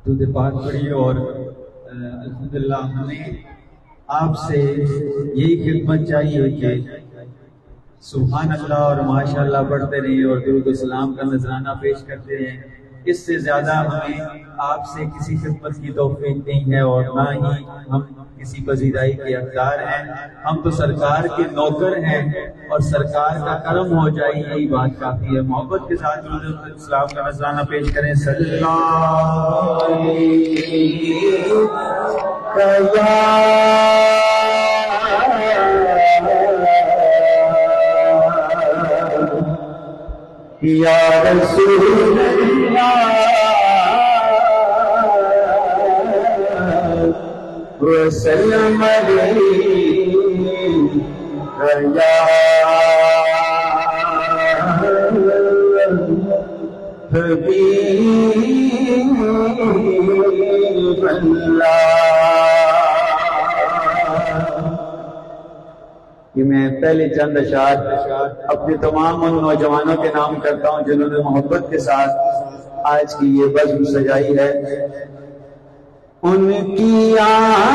درود پاک پڑھی اور الحمدللہ ہمیں آپ سے یہی خدمت چاہیے کہ سبحان اللہ اور ماشاء اللہ پڑھتے رہیں اور درود و سلام کا نذرانہ پیش کرتے رہیں. اس سے زیادہ ہمیں آپ سے کسی خدمت کی توفیق نہیں ہے اور نہ ہی ہم کسی پذیرائی کے حقدار ہیں. ہم تو سرکار کے نوکر ہیں اور سرکار کا کرم ہو جائے یہی بات کافی ہے. محبت کے ساتھ درود و سلام کا نذرانہ پیش کریں. صلی اللہ یا رسول اللہ وسلم علیہ یا حبیب اللہ. یہ میں پہلے چند اشعار اپنے تمام ان نوجوانوں کے نام کرتا ہوں جنہوں نے محبت کے ساتھ آج کی یہ بزم سجائی ہے. ان کی آمد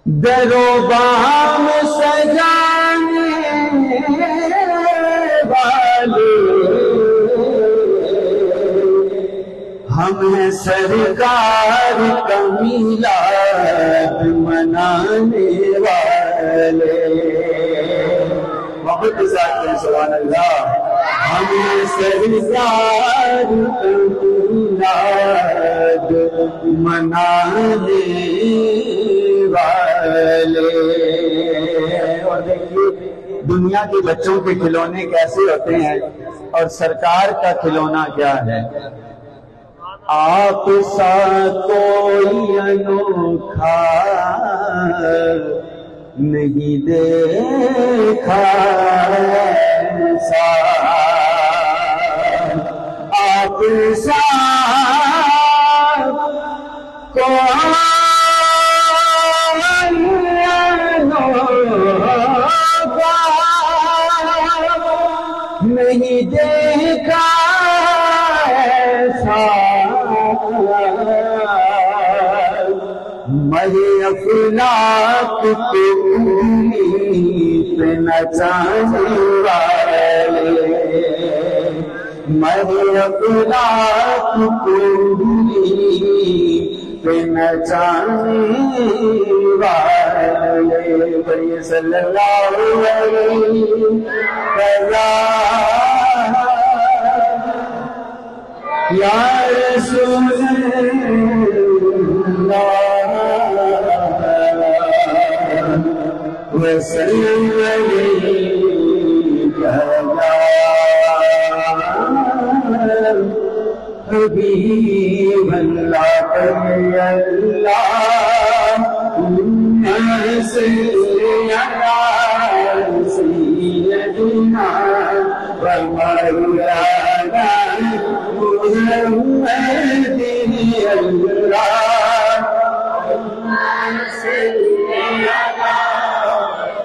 در و بام سجانے والے ہم ہیں سرکار کا میلاد منانے والے. محبت کے ساتھ سبحان اللہ. ہم ہیں سرکار کا میلاد منانے والے. اور دیکھیے دنیا کے بچوں کے کھلونے کیسے ہوتے ہیں اور سرکار کا کھلونا کیا ہے. آپ سا کوئی انوکھا نہیں دیکھا ایسا. آپ سا کوئی نہیں دیکھا ایسا. مجھے افلاک کو انگلی پہ نچانے والے. مجھے افلاک کو انگلی پہ نچانے والے. بڑی صلی اللہ علیہ وسلم یا رسول اللہ وسلم علیہ یا حبیب اللہ. اللہ صلی علی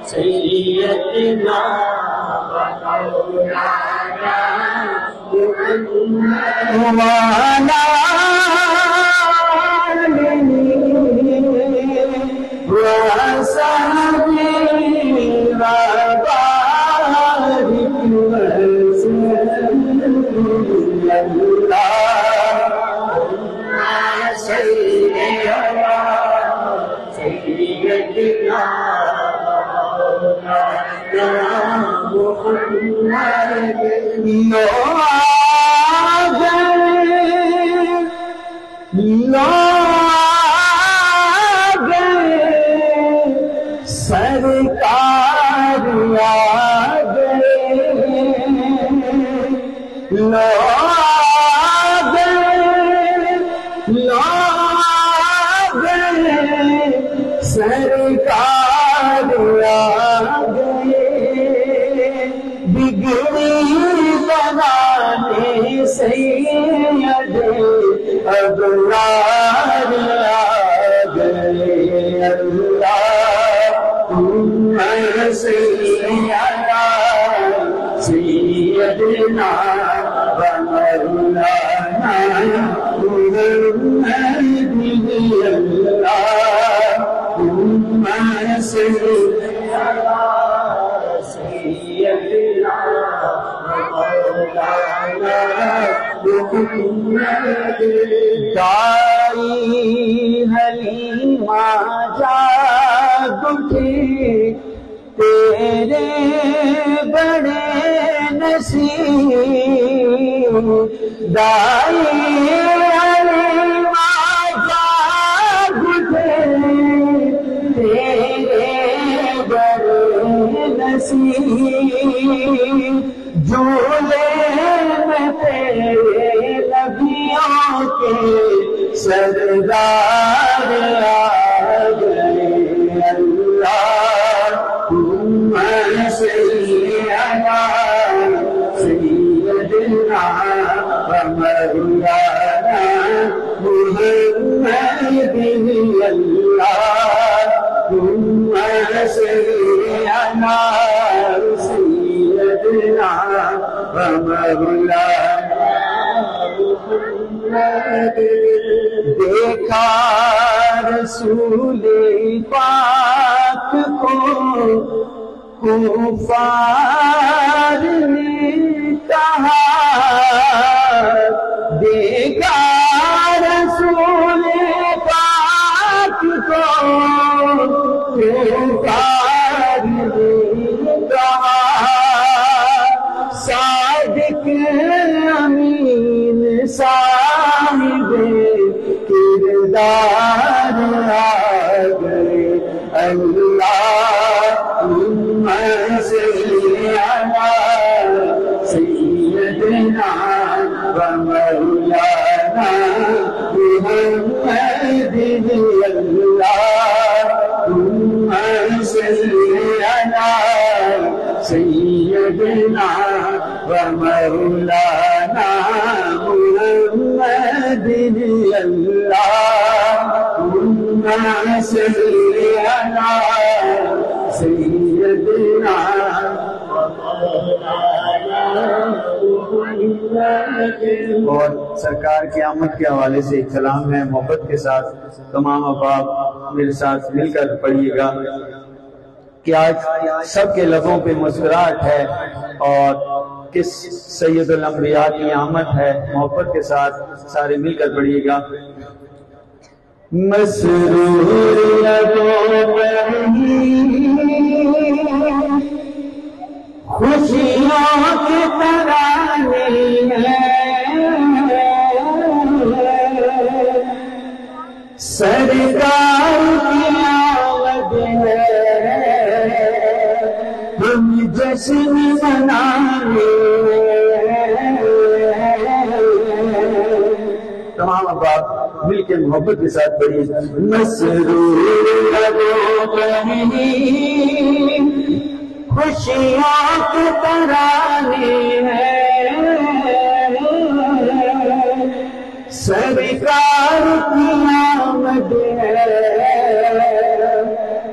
سیدنا و مولانا محمد اللہ صلی علی سیدنا و مولانا محمد سرکار آ گئے سرکار آ گئے. بگڑی بنانے سید اب دائی حلیمہ جاگ اٹھی تیرے بڑے نصیب، دائی حلیمہ جاگ اٹھے تیرے بڑے نصیب، جھولے میں تیرے نبیوں کے سردار آ گئے، اللہم صلی علی سیدنا و مولانا محمد، اللہم صلی علی سیدنا و مولانا محمد۔ دیکھا رسول پاک کو کفار نے کہا، دیکھا رسول پاک کو کفار نے کہا، صادق امین صاحب کردار آ گئے، اللہم صلی علی سیدنا و مولانا محمد، اللہم صلی علی سیدنا و مولانا محمد، اللہم صلی علی سیدنا و مولانا محمد۔ اور سرکار کی آمد کے حوالے سے ایک کلام ہے، محبت کے ساتھ تمام احباب میرے ساتھ مل کر پڑھیے گا کہ آج سب کے لبوں پہ مسکراہٹ ہے اور کس سید الانبیاء کی آمد ہے۔ محبت کے ساتھ سارے مل کر پڑھیے گا۔ مسرور لبوں پر ہی خوشیوں کے ترانے ہیں، سرکار کی آمد ہے، ہم جشن منانے ہیں۔ تمام احباب مل کے محبت کے ساتھ پڑھیے۔ مسرور لبوں پر ہی خوشیوں کے ترانے ہیں، سرکار کی آمد ہے،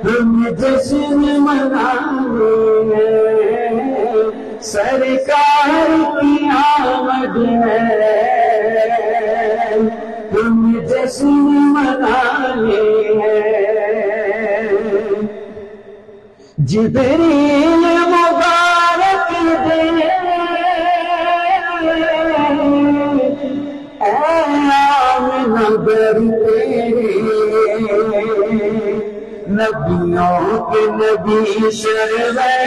ہم جشن منانے ہیں، سرکار کی آمد ہے، ہم جشن منانے ہیں۔ جبریل مبارک دے آمنہ بر تیرے، نبیوں کے نبی شرمیں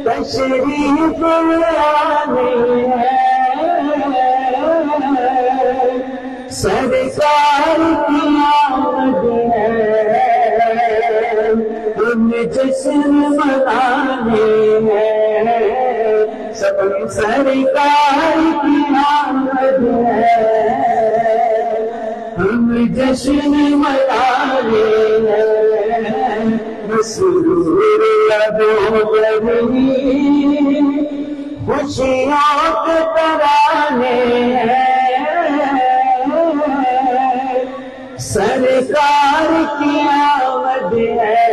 تشریف لانے ہیں، سرکار کی آمد ہے، ہم جشن منانے ہیں، سب سرکار کی آمد ہے، ہم جشن منانے ہیں۔ مسرور لبوں پر ہی خوشیوں کے ترانے ہیں، سرکار کی آمد ہے،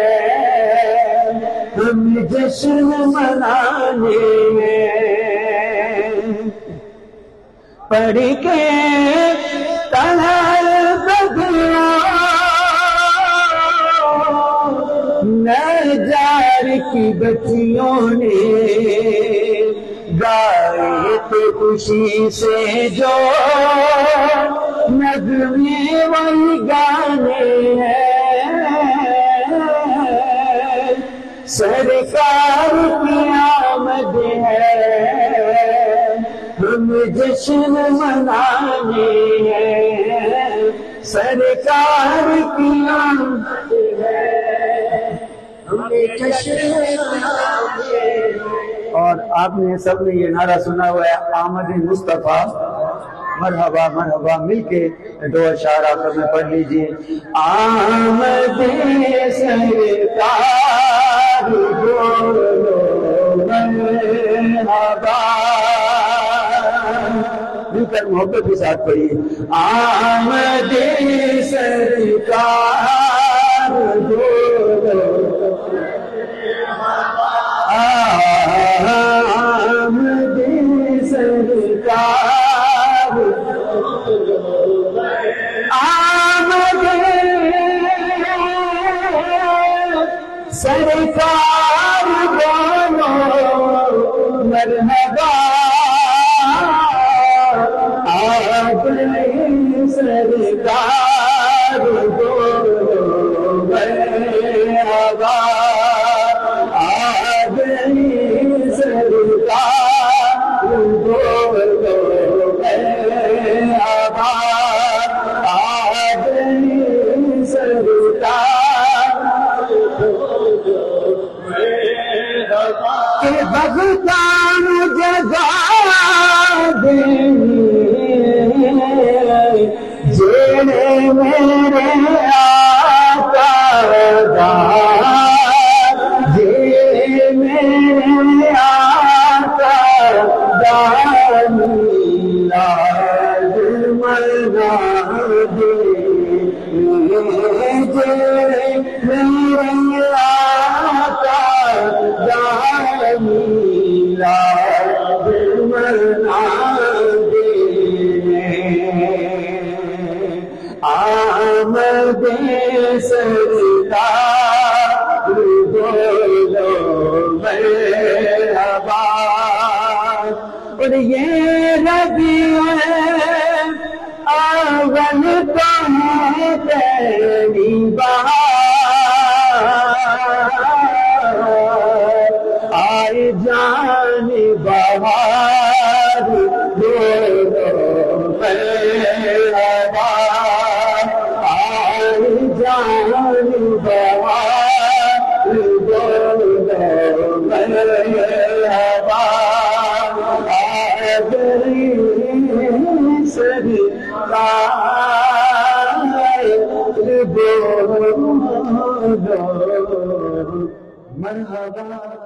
ہم جشن منانے ہیں۔ پڑھ کے تنہل بدلا نجار کی بچیوں نے گائے کے خوشی سے جو نغمے وہی گانے ہیں، سرکار کی آمد ہے، ہم جشن منانے ہیں، سرکار کی آمد ہے، ہم جشن منانے ہیں۔ اور آپ نے سب نے یہ نعرہ سنا ہوا ہے، آمد مصطفیٰ مرحبا مرحبا، مل کے دو اشعار آخر میں پڑھ لیجئے۔ آمد سرکار بولو مرحبا، مل کر محبت کے ساتھ پڑھیے۔ آمد سرکار بولو آمد سرکار، آمد سرکار بولو مرحبا، آمد سرکار بولو مرحبا، بغتان جگا دینی جیڑے میرے آقا دا، جیڑے میرے آقا دا میلاد منا دے، جیڑے میرے آقا دا میلاد منا دے، آمد سرکار بولو مرحبا۔ اور یہ ربیع اول تو ہے تیری بہار، آئے جان بہار بولو مرحبا، آئے جان بہار بولو مرحبا، آگئی سرکار بولو مرحبا۔